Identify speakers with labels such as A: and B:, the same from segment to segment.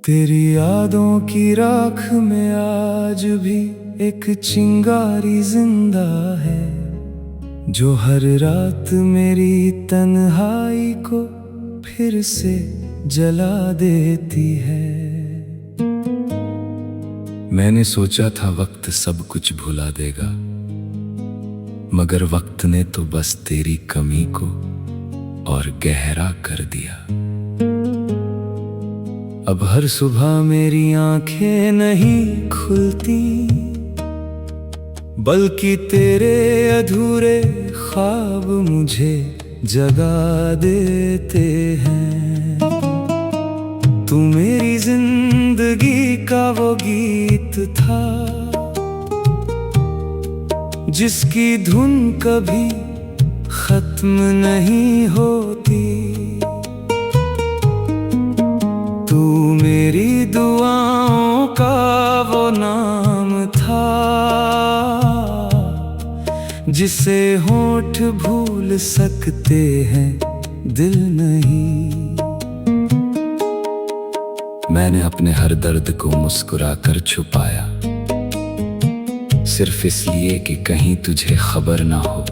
A: तेरी यादों की राख में आज भी एक चिंगारी जिंदा है, जो हर रात मेरी तन्हाई को फिर से जला देती है। मैंने सोचा था वक्त सब कुछ भुला देगा, मगर वक्त ने तो बस तेरी कमी को और गहरा कर दिया। अब हर सुबह मेरी आंखें नहीं खुलती, बल्कि तेरे अधूरे ख्वाब मुझे जगा देते हैं। तू मेरी जिंदगी का वो गीत था, जिसकी धुन कभी खत्म नहीं होती। तू मेरी दुआओं का वो नाम था, जिसे होंठ भूल सकते हैं दिल नहीं। मैंने अपने हर दर्द को मुस्कुरा कर छुपाया, सिर्फ इसलिए कि कहीं तुझे खबर ना हो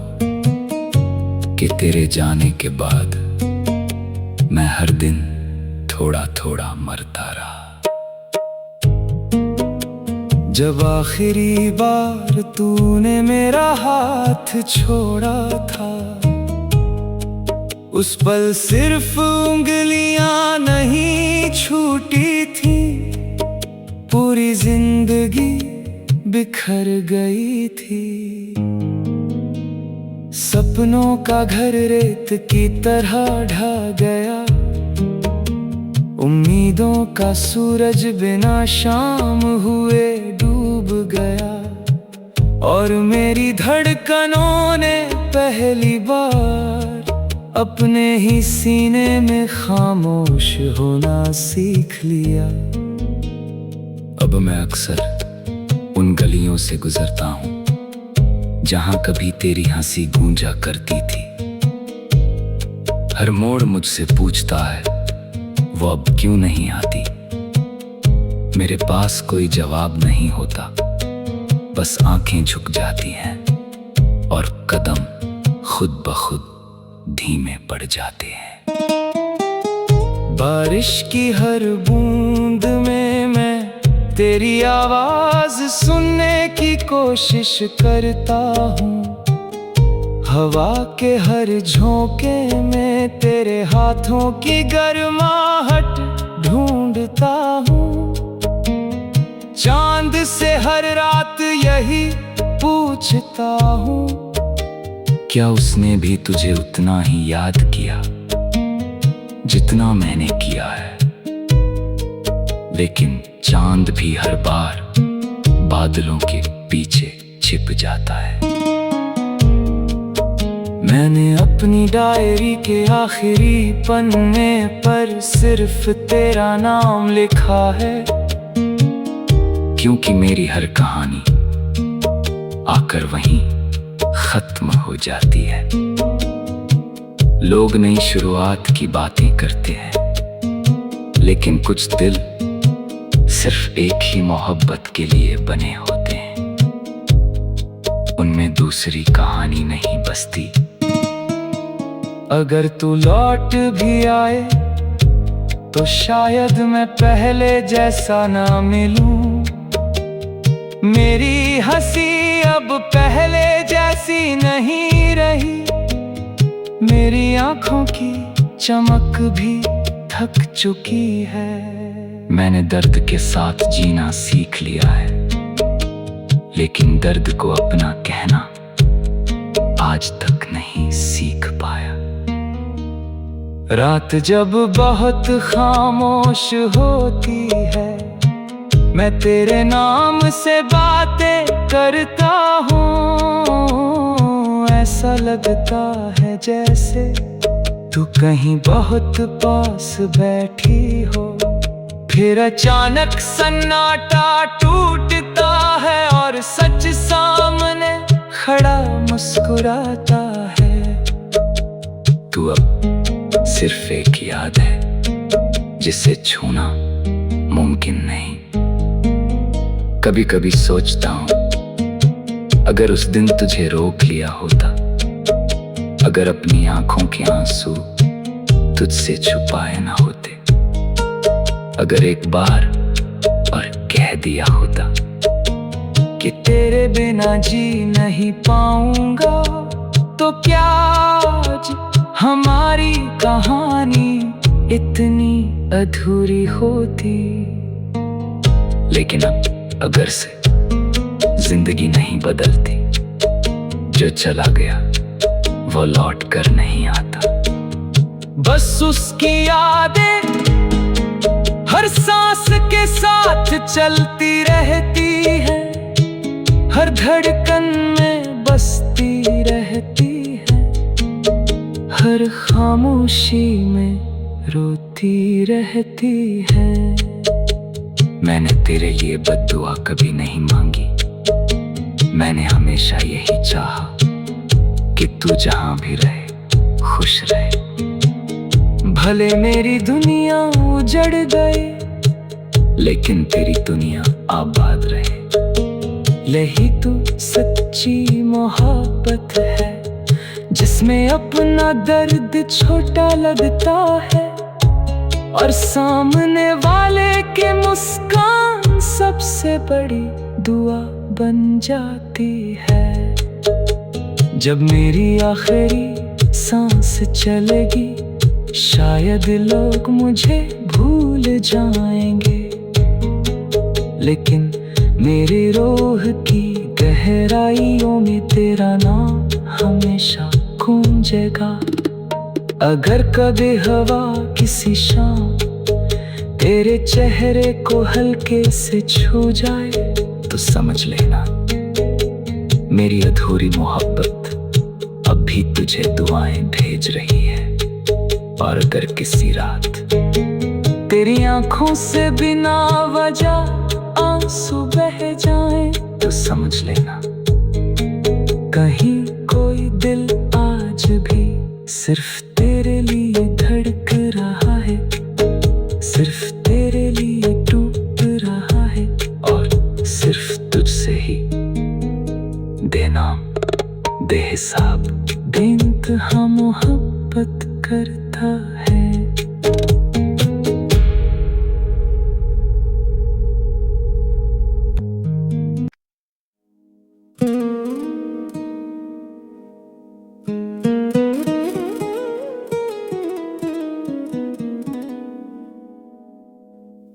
A: कि तेरे जाने के बाद मैं हर दिन थोड़ा थोड़ा मरता रहा। जब आखिरी बार तूने मेरा हाथ छोड़ा था, उस पल सिर्फ उंगलियां नहीं छूटी थी, पूरी जिंदगी बिखर गई थी। सपनों का घर रेत की तरह ढह गया, उम्मीदों का सूरज बिना शाम हुए डूब गया। और मेरी धड़कनों ने पहली बार अपने ही सीने में खामोश होना सीख लिया। अब मैं अक्सर उन गलियों से गुजरता हूँ जहाँ कभी तेरी हंसी गूंजा करती थी। हर मोड़ मुझसे पूछता है वो अब क्यों नहीं आती। मेरे पास कोई जवाब नहीं होता, बस आंखें झुक जाती हैं और कदम खुद ब खुद धीमे पड़ जाते हैं। बारिश की हर बूंद में मैं तेरी आवाज सुनने की कोशिश करता हूँ। हवा के हर झोंके में तेरे हाथों की गर्माहट ढूंढता हूँ। चांद से हर रात यही पूछता हूँ, क्या उसने भी तुझे उतना ही याद किया जितना मैंने किया है। लेकिन चांद भी हर बार बादलों के पीछे छिप जाता है। मैंने अपनी डायरी के आखिरी पन्ने पर सिर्फ तेरा नाम लिखा है, क्योंकि मेरी हर कहानी आकर वहीं खत्म हो जाती है। लोग नई शुरुआत की बातें करते हैं, लेकिन कुछ दिल सिर्फ एक ही मोहब्बत के लिए बने होते हैं। उनमें दूसरी कहानी नहीं बसती। अगर तू लौट भी आए तो शायद मैं पहले जैसा ना मिलूं। मेरी हंसी अब पहले जैसी नहीं रही, मेरी आंखों की चमक भी थक चुकी है। मैंने दर्द के साथ जीना सीख लिया है, लेकिन दर्द को अपना कहना आज तक नहीं सीख पाया। रात जब बहुत खामोश होती है, मैं तेरे नाम से बातें करता हूँ। ऐसा लगता है जैसे तू कहीं बहुत पास बैठी हो। फिर अचानक सन्नाटा टूटता है और सच सामने खड़ा मुस्कुराता है। तू अब सिर्फ एक याद है जिसे छूना
B: मुमकिन नहीं। कभी कभी सोचता हूँ, अगर उस दिन तुझे रोक लिया होता, अगर अपनी आंखों के आंसू तुझसे छुपाए ना होते, अगर एक बार और कह दिया होता
A: कि तेरे बिना जी नहीं पाऊंगा, तो क्या आज हमारी कहानी इतनी अधूरी होती।
B: लेकिन अब अगर से जिंदगी नहीं बदलती, जो चला गया वो लौट कर नहीं आता।
A: बस उसकी यादें हर सांस के साथ चलती रहती है, हर धड़कन में बसती रहती है, हर खामोशी में रोती रहती है।
B: मैंने तेरे लिए बद्दुआ कभी नहीं मांगी, मैंने हमेशा यही चाहा कि तू जहां भी रहे खुश रहे।
A: भले मेरी दुनिया उजड़ गई,
B: लेकिन तेरी दुनिया आबाद रहे।
A: यही तो सच्ची मोहब्बत है, जिसमें अपना दर्द छोटा लगता है और सामने वाले की मुस्कान सबसे बड़ी दुआ बन जाती है। जब मेरी आखिरी सांस चलेगी, शायद लोग मुझे भूल जाएंगे, लेकिन मेरी रूह की गहराइयों में तेरा नाम हमेशा गूंजेगा। अगर कभी हवा किसी शाम तेरे चेहरे को हल्के से छू जाए,
B: तो समझ लेना मेरी अधूरी मोहब्बत अब भी तुझे दुआएं भेज रही है। और अगर किसी रात
A: तेरी आंखों से बिना वजह आंसू बह जाएं,
B: तो समझ लेना
A: कहीं कोई दिल आज भी सिर्फ तेरे लिए धड़क रहा है, सिर्फ तेरे लिए टूट रहा है,
B: और सिर्फ तुझसे ही देनाम बेहिसाब
A: बेइंतहा मोहब्बत करता है।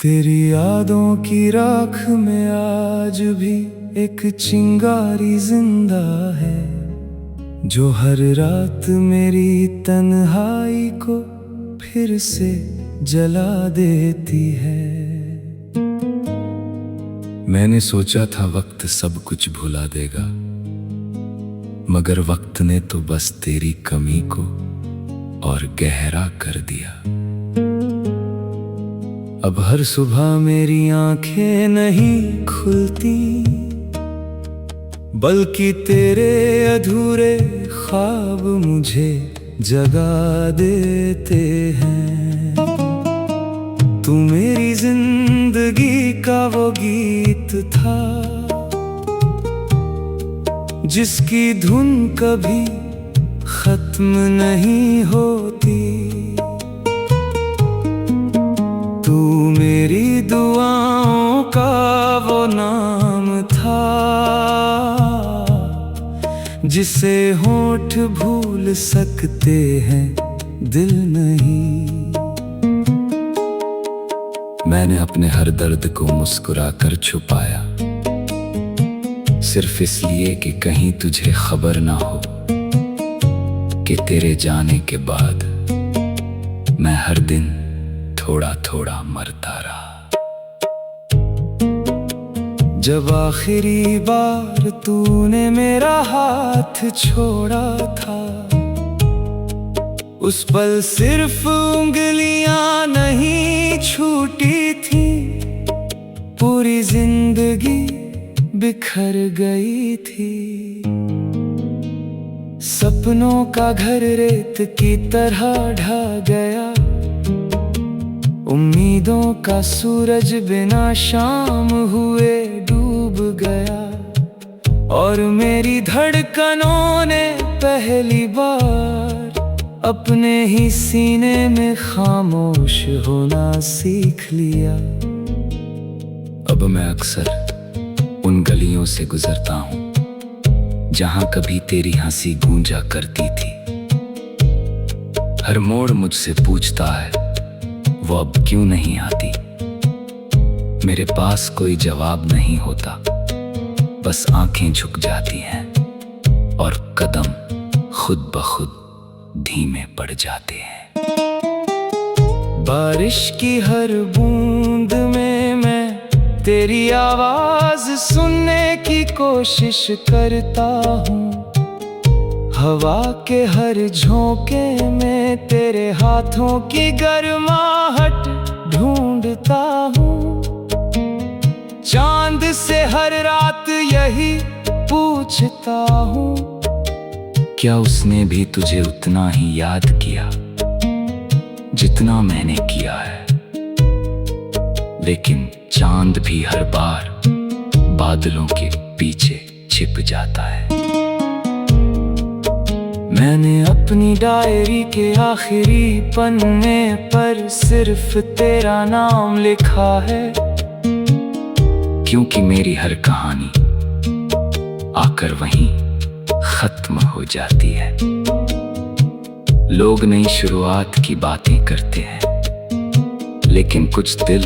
A: तेरी यादों की राख में आज भी एक चिंगारी जिंदा है, जो हर रात मेरी तन्हाई को फिर से जला देती है।
B: मैंने सोचा था वक्त सब कुछ भुला देगा, मगर वक्त ने तो बस तेरी कमी को और गहरा कर दिया।
A: अब हर सुबह मेरी आंखें नहीं खुलती, बल्कि तेरे अधूरे ख्वाब मुझे जगा देते हैं। तू मेरी जिंदगी का वो गीत था, जिसकी धुन कभी खत्म नहीं होती। तू मेरी दुआओं का वो नाम था, जिसे होंठ भूल सकते हैं दिल नहीं।
B: मैंने अपने हर दर्द को मुस्कुरा कर छुपाया, सिर्फ इसलिए कि कहीं तुझे खबर ना हो कि तेरे जाने के बाद मैं हर दिन थोड़ा थोड़ा मरता रहा।
A: जब आखिरी बार तूने मेरा हाथ छोड़ा था, उस पल सिर्फ उंगलियां नहीं छूटी थी, पूरी जिंदगी बिखर गई थी। सपनों का घर रेत की तरह ढह गया, उम्मीदों का सूरज बिना शाम हुए डूब गया, और मेरी धड़कनों ने पहली बार अपने ही सीने में खामोश होना सीख लिया।
B: अब मैं अक्सर उन गलियों से गुजरता हूँ जहाँ कभी तेरी हंसी गूंजा करती थी। हर मोड़ मुझसे पूछता है वो अब क्यों नहीं आती। मेरे पास कोई जवाब नहीं होता, बस आंखें झुक जाती हैं और कदम खुद ब खुद धीमे पड़ जाते हैं।
A: बारिश की हर बूंद में मैं तेरी आवाज सुनने की कोशिश करता हूँ। हवा के हर झोंके में तेरे हाथों की गर्माहट ढूंढता हूँ। चांद से हर रात यही पूछता हूँ,
B: क्या उसने भी तुझे उतना ही याद किया जितना मैंने किया है। लेकिन चांद भी हर बार बादलों के पीछे छिप जाता है।
A: मैंने अपनी डायरी के आखिरी पन्ने पर सिर्फ तेरा नाम लिखा है,
B: क्योंकि मेरी हर कहानी आकर वहीं खत्म हो जाती है। लोग नई शुरुआत की बातें करते हैं, लेकिन कुछ दिल